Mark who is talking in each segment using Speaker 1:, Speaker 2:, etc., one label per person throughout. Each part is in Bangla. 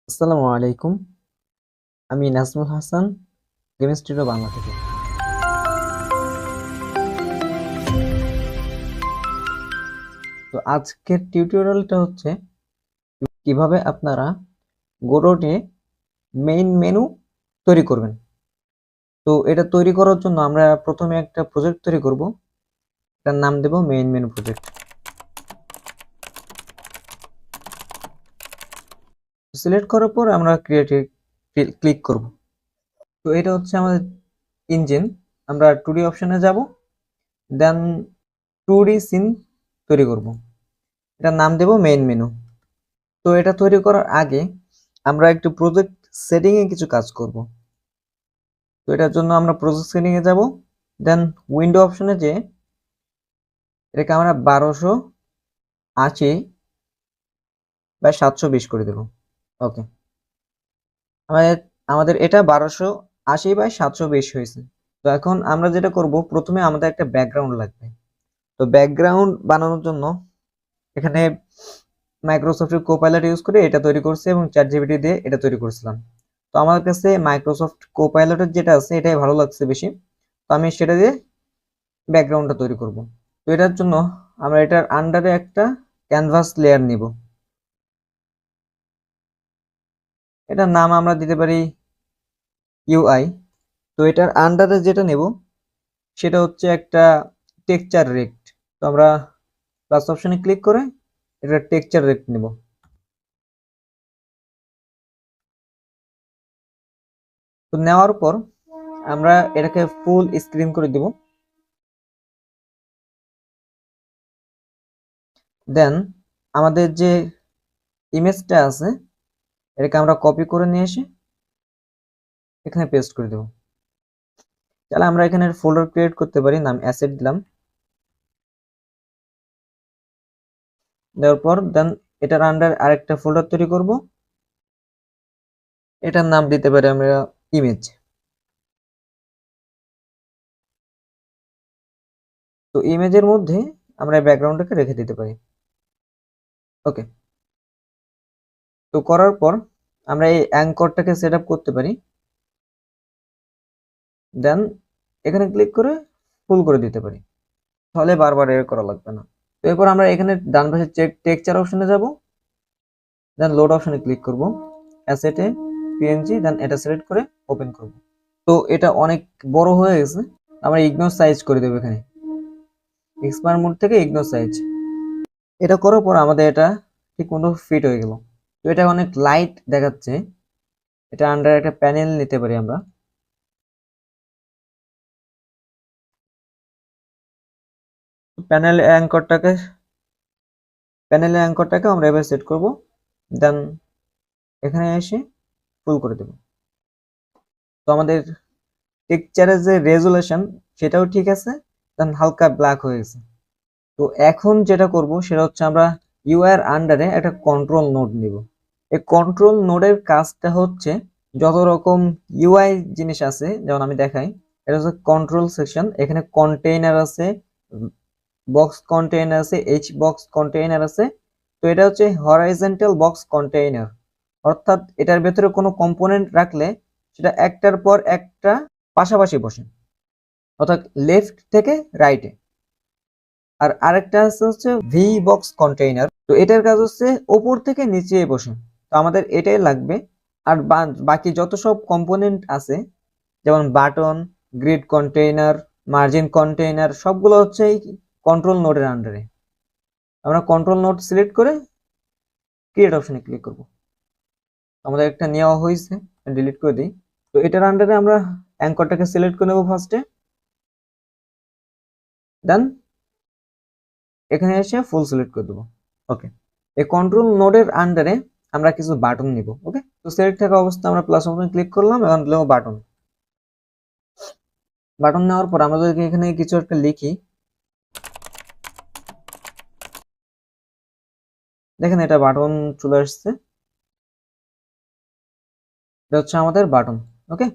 Speaker 1: আসসালামু আলাইকুম। আমি নাজমুল হাসান, গেম স্টুডিও বাংলা থেকে। তো আজকের টিউটোরিয়ালটা হচ্ছে কিভাবে আপনারা গোডটে মেইন মেনু তৈরি করবেন। তো এটা তৈরি করার জন্য আমরা প্রথমে একটা প্রজেক্ট তৈরি করব। এটার নাম দেব মেইন মেনু প্রজেক্ট। সিলেক্ট করার পর আমরা ক্রিয়েটে ক্লিক করব। তো এটা হচ্ছে আমাদের ইঞ্জিন। আমরা 2D অপশনে যাব, দেন 2D সিন তৈরি করব। এটার নাম দেব মেইন মেনু। তো এটা তৈরি করার আগে আমরা একটু প্রজেক্ট সেটিং এ কিছু কাজ করব। তো এটার জন্য আমরা প্রজেক্ট সেটিং এ যাব, দেন উইন্ডো অপশনে যে এটাকে আমরা 1280 বাই 720 করে দেব। ওকে, আমাদের আমাদের এটা 1280 বাই 720 হয়েছে। তো এখন আমরা যেটা করব, প্রথমে আমাদের একটা ব্যাকগ্রাউন্ড লাগবে। তো ব্যাকগ্রাউন্ড বানানোর জন্য এখানে মাইক্রোসফটের কোপাইলট ইউজ করে এটা তৈরি করছি এবং চ্যাট জিপিটি দিয়ে এটা তৈরি করছিলাম। তো আমার কাছে মাইক্রোসফট কোপাইলটের যেটা আছে এটাই ভালো লাগছে বেশি। তো আমি সেটা দিয়ে ব্যাকগ্রাউন্ডটা তৈরি করব। তো এটার জন্য আমরা এটার আন্ডারে একটা ক্যানভাস লেয়ার নিব। এটার নাম আমরা দিতে পারি ইউআই। তো এটার আন্ডারে যেটা নেব সেটা হচ্ছে একটা টেক্সচার রেক্ট। তো আমরা প্লাস অপশনে ক্লিক করে এটা টেক্সচার রেক্ট নেব। তো নেওয়ার পর আমরা এটাকে ফুল স্ক্রিন করে দিব। দেন আমাদের যে ইমেজটা আছে এটাকে আমরা কপি করে নিয়ে এসে এখানে পেস্ট করে দেব। তাহলে আমরা এখানে ফোল্ডার ক্রিয়েট করতে পারি, নাম অ্যাসেট দিলাম। দেওয়ার পর দেন এটার আন্ডার আরেকটা ফোল্ডার তৈরি করব। এটার নাম দিতে পারি আমরা ইমেজ। তো ইমেজের মধ্যে আমরা ব্যাকগ্রাউন্ডটাকে রেখে দিতে পারি। ওকে, তো করার পর আমরা এই অ্যাঙ্করটাকে সেট আপ করতে পারি। দেন এখানে ক্লিক করে ফুল করে দিতে পারি, তাহলে বারবার এর করা লাগবে না। তো এরপর আমরা এখানে ডান পাশে টেক্সচার অপশনে যাব, দেন লোড অপশনে ক্লিক করব, অ্যাসেটে পিএনজি, দেন এটা সিলেক্ট করে ওপেন করব। তো এটা অনেক বড় হয়ে গেছে, আমরা ইগনোর সাইজ করে দেবো। এখানে এক্সপান্ড মোড থেকে ইগনোর সাইজ, এটা করার পর আমাদের এটা ঠিক মতো ফিট হয়ে গেল। তো এটা অনেক লাইট দেখাচ্ছে। এটা আন্ডার একটা প্যানেল নিতে পারি আমরা। প্যানেলের অ্যাঙ্করটাকে আমরা এবার সেট করব, দেন এখানে এসে ফুল করে দেব। তো আমাদের টেক্সচারের যে রেজুলেশন সেটাও ঠিক আছে, দেন হালকা ব্ল্যাক হয়ে গেছে। তো এখন যেটা করব সেটা হচ্ছে আমরা ইউআই এর আন্ডারে একটা কন্ট্রোল নোড নিব। এই কন্ট্রোল নোডের কাজটা হচ্ছে যত রকম ইউআই জিনিস আছে, যেমন আমি দেখাই, এটা হচ্ছে কন্ট্রোল সেকশন। এখানে কন্টেইনার আছে, বক্স কন্টেইনার আছে, এইচ বক্স কন্টেইনার আছে। তো এটা হচ্ছে হরাইজন্টাল বক্স কন্টেইনার, অর্থাৎ এটার ভেতরে কোনো কম্পোনেন্ট রাখলে সেটা একটার পর একটা পাশাপাশি বসে, অর্থাৎ লেফট থেকে রাইটে। আর আরেকটা হচ্ছে ভি বক্স কন্টেইনার। তো এটার কাজ হচ্ছে ওপর থেকে নিচে বসে। তো আমাদের এটাই লাগবে। আর বাকি যত সব কম্পোনেন্ট আছে, যেমন button, grid container, margin container, সবগুলো হচ্ছে এই কন্ট্রোল নোডের আন্ডারে। আমরা কন্ট্রোল নোড সিলেক্ট করে ক্রিয়েট অপশনে ক্লিক করব। আমাদের একটা নেওয়া হয়েছে, ডিলিট করে দিই। তো এটার আন্ডারে আমরা অ্যাঙ্করটাকে সিলেক্ট করে নেব ফার্স্টে, দেন এখানে এসে ফুল সিলেক্ট করে দেবো। ওকে, এই কন্ট্রোল নোডের আন্ডারে আমরা কিছু বাটন নিব। ওকে, তো সিলেক্ট থাকা অবস্থায় আমরা প্লাস অপশনে ক্লিক করলাম, এখন দিলাম বাটন। বাটন নেওয়ার পর আমরা যদি এখানে কিছু একটা লিখি, দেখেন এটা বাটন চলে আসছে। এটা হচ্ছে আমাদের বাটন। ওকে,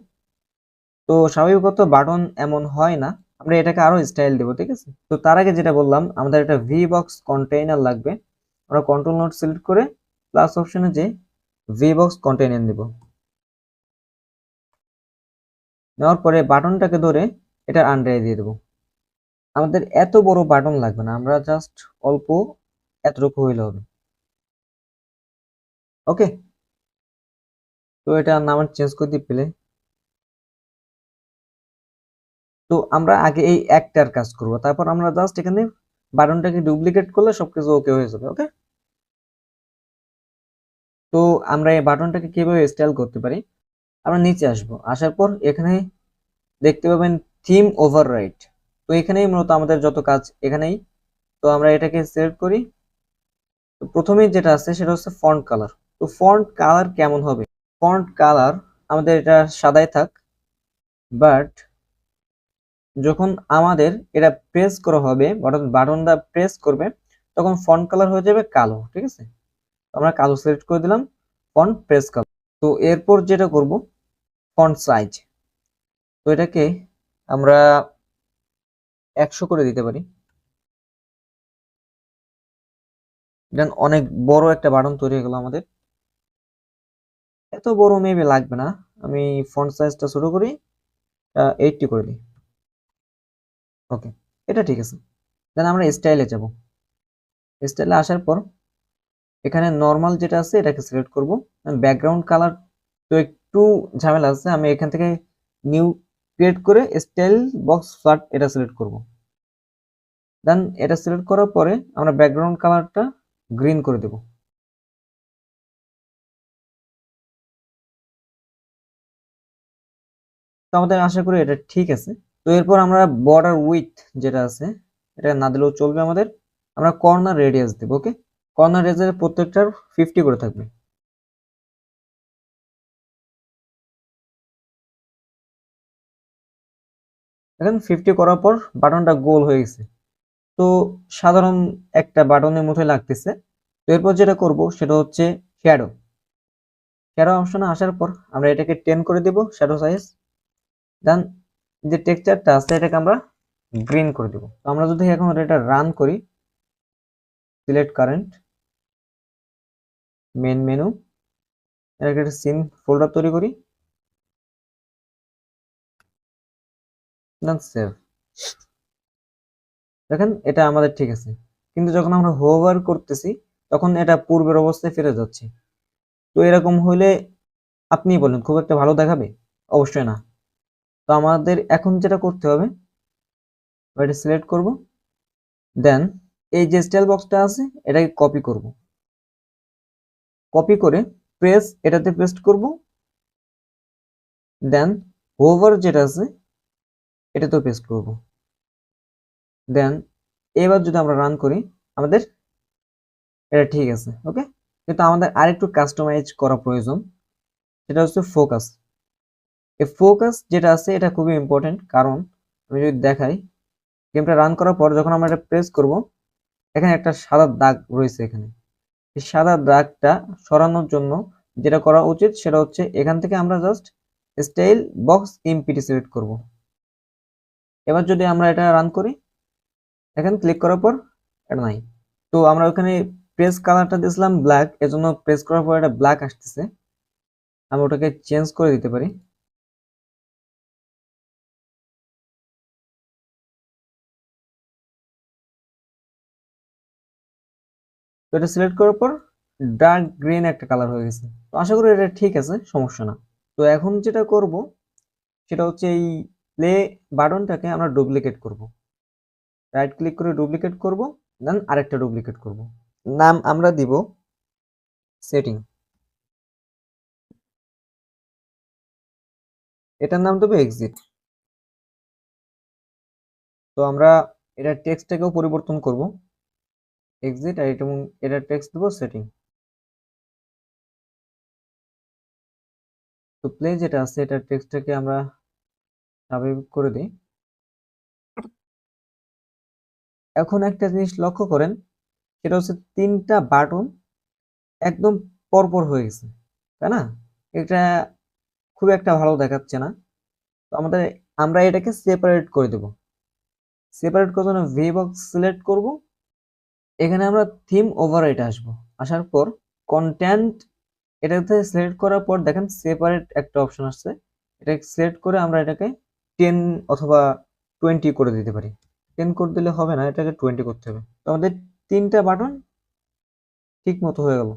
Speaker 1: তো স্বাভাবিকত বাটন এমন হয় না, আমরা এটাকে আরো স্টাইল দেবো। ঠিক আছে, তো তার আগে যেটা বললাম, আমাদের একটা ভি বক্স কন্টেইনার লাগবে। আমরা কন্ট্রোল নোড সিলেক্ট করে প্লাস অপশনে যে VBox কন্টেইনার নিব, নেওয়ার পরে বাটনটাকে ধরে এটা আন্ডারে দিয়ে দেবো। আমাদের এত বড় বাটন লাগবে না, আমরা জাস্ট অল্প এতটুকু হইলে হবে। ওকে, তো এটা নাম চেঞ্জ করে দিই প্লে। তো আমরা আগে এই একটার কাজ করব, তারপর আমরা জাস্ট এখানে বাটনটাকে ডুপ্লিকেট করলে সবকিছু ওকে হয়ে যাবে। ওকে, তো আমরা এই বাটনটাকে কিভাবে স্টাইল করতে পারি, আমরা নিচে আসবো, আসার পর এখানে দেখতে পাবেন থিম ওভাররাইট। তো এখানেই মূলত আমাদের যত কাজ এখানেই। তো আমরা এটাকে সিলেক্ট করি। তো প্রথমেই যেটা আছে সেটা হচ্ছে ফন্ট কালার। তো ফন্ট কালার কেমন হবে, ফন্ট কালার আমাদের এটা সাদাই থাক, বাট যখন আমাদের এটা প্রেস করা হবে, বাটনটা প্রেস করবে, তখন ফন্ট কালার হয়ে যাবে কালো। ঠিক আছে, আমরা কালো সিলেক্ট করে দিলাম, ফন্ট প্রেস কালার। তো এরপর যেটা করব, ফন্ট সাইজ। তো এটাকে আমরা 100 করে দিতে পারি। দেন অনেক বড় একটা বাটন তৈরি হয়ে গেল আমাদের। এত বড় মেবি লাগবে না, আমি ফন্ট সাইজটা ছোট করি, 80 করে দিই। ওকে, এটা ঠিক আছে। দেন আমরা স্টাইলে যাব, স্টাইলে আসার পর এখানে নর্মাল যেটা আছে এটাকে সিলেক্ট করব। ব্যাকগ্রাউন্ড কালার তো একটু ঝামেলা আছে, আমি এখান থেকে নিউ ক্রিয়েট করে স্টাইল বক্স ফ্ল্যাট এটা সিলেক্ট করব। দেন এটা সিলেক্ট করার পরে আমরা ব্যাকগ্রাউন্ড কালারটা গ্রিন করে দেব। তো আমাদের আশা করি এটা ঠিক আছে। তো এরপর আমরা বর্ডার উইথ যেটা আছে এটা না দিলেও চলবে আমাদের, আমরা কর্নার রেডিয়াস দেব। ওকে, কর্নার রেডিয়াস প্রত্যেকটার 50 করে থাকবে। এখন 50 করার পর বাটনটা গোল হয়ে গেছে, তো সাধারণ একটা বাটনের মতোই লাগতেছে। তো এরপর যেটা করব সেটা হচ্ছে শ্যাডো। শ্যাডো অপশনে আসার পর আমরা এটাকে 10 করে দেব শ্যাডো সাইজ। দেন যে টেক্সচারটা আছে এটাকে আমরা গ্রিন করে দেব। তো আমরা যদি এখন এটা রান করি, সিলেক্ট কারেন্ট, মেন মেনু, এটাকে একটা সিন ফোল্ডার তৈরি করি, দেন সেভ। দেখেন এটা আমাদের ঠিক আছে, কিন্তু যখন আমরা হোভার করতেছি তখন এটা পূর্বের অবস্থায় ফিরে যাচ্ছে। তো এরকম হইলে আপনি বলেন খুব একটা ভালো দেখাবে? অবশ্যই না। তো আমাদের এখন যেটা করতে হবে, এটা সিলেক্ট করব, দেন এই যে স্টাইল বক্সটা আছে এটাকে কপি করব, কপি করে এটাতে পেস্ট করব। দেন হোভার যেটা আছে এটাতেও পেস্ট করব। দেন এবার যদি আমরা রান করি, আমাদের এটা ঠিক আছে। ওকে, কিন্তু আমাদের আরেকটু কাস্টমাইজ করা প্রয়োজন, সেটা হচ্ছে ফোকাস। এই ফোকাস যেটা আছে এটা খুবই ইম্পর্টেন্ট, কারণ আমি যদি দেখাই, গেমটা রান করার পর যখন আমরা এটা প্রেস করব, এখানে একটা সাদা দাগ রয়েছে। এখানে এই সাদা দাগটা সরানোর জন্য যেটা করা উচিত সেটা হচ্ছে এখান থেকে আমরা জাস্ট স্টাইল বক্স ইমপিটি সিলেক্ট করব। এবার যদি আমরা এটা রান করি, এখানে ক্লিক করার পর এটা নাই। তো আমরা ওখানে প্রেস কালারটা দিয়েছিলাম ব্ল্যাক, এজন্য প্রেস করার পর এটা ব্ল্যাক আসতেছে। আমি ওটাকে চেঞ্জ করে দিতে পারি। তো এটা সিলেক্ট করার পর ডার্ক গ্রিন একটা কালার হয়ে গেছে। তো আশা করি এটা ঠিক আছে, সমস্যা না। তো এখন যেটা করব সেটা হচ্ছে এই প্লে বাটনটাকে আমরা ডুপ্লিকেট করব। রাইট ক্লিক করে ডুপ্লিকেট করব, দেন আরেকটা ডুপ্লিকেট করব। নাম আমরা দিব সেটিং, এটার নাম দেবো এক্সিট। তো আমরা এটা টেক্সটটাকেও পরিবর্তন করব, এক্সিট, আর এটা টেক্সট দেবো সেটিং। তো প্লে যেটা আছে এটা টেক্সটটাকে আমরা স্বাভাবিক করে দিই। এখন একটা জিনিস লক্ষ্য করেন, সেটা হচ্ছে তিনটা বাটন একদম পরপর হয়ে গেছে, তাই না? এটা খুব একটা ভালো দেখাচ্ছে না। তো আমরা এটাকে সেপারেট করে দেব। সেপারেট করার জন্য ভি বক্স সিলেক্ট করব, এখানে আমরা থিম ওভাররাইট আসবো, আসার পর কন্টেন্ট এটাতে সিলেক্ট করার পর দেখেন সেপারেট একটা অপশন আসছে, এটা সিলেক্ট করে আমরা এটাকে 10 অথবা 20 করে দিতে পারি। 10 করে দিলে হবে না, এটাকে 20 করতে হবে। তো আমাদের 3টা বাটন ঠিক মতো হয়ে গেল।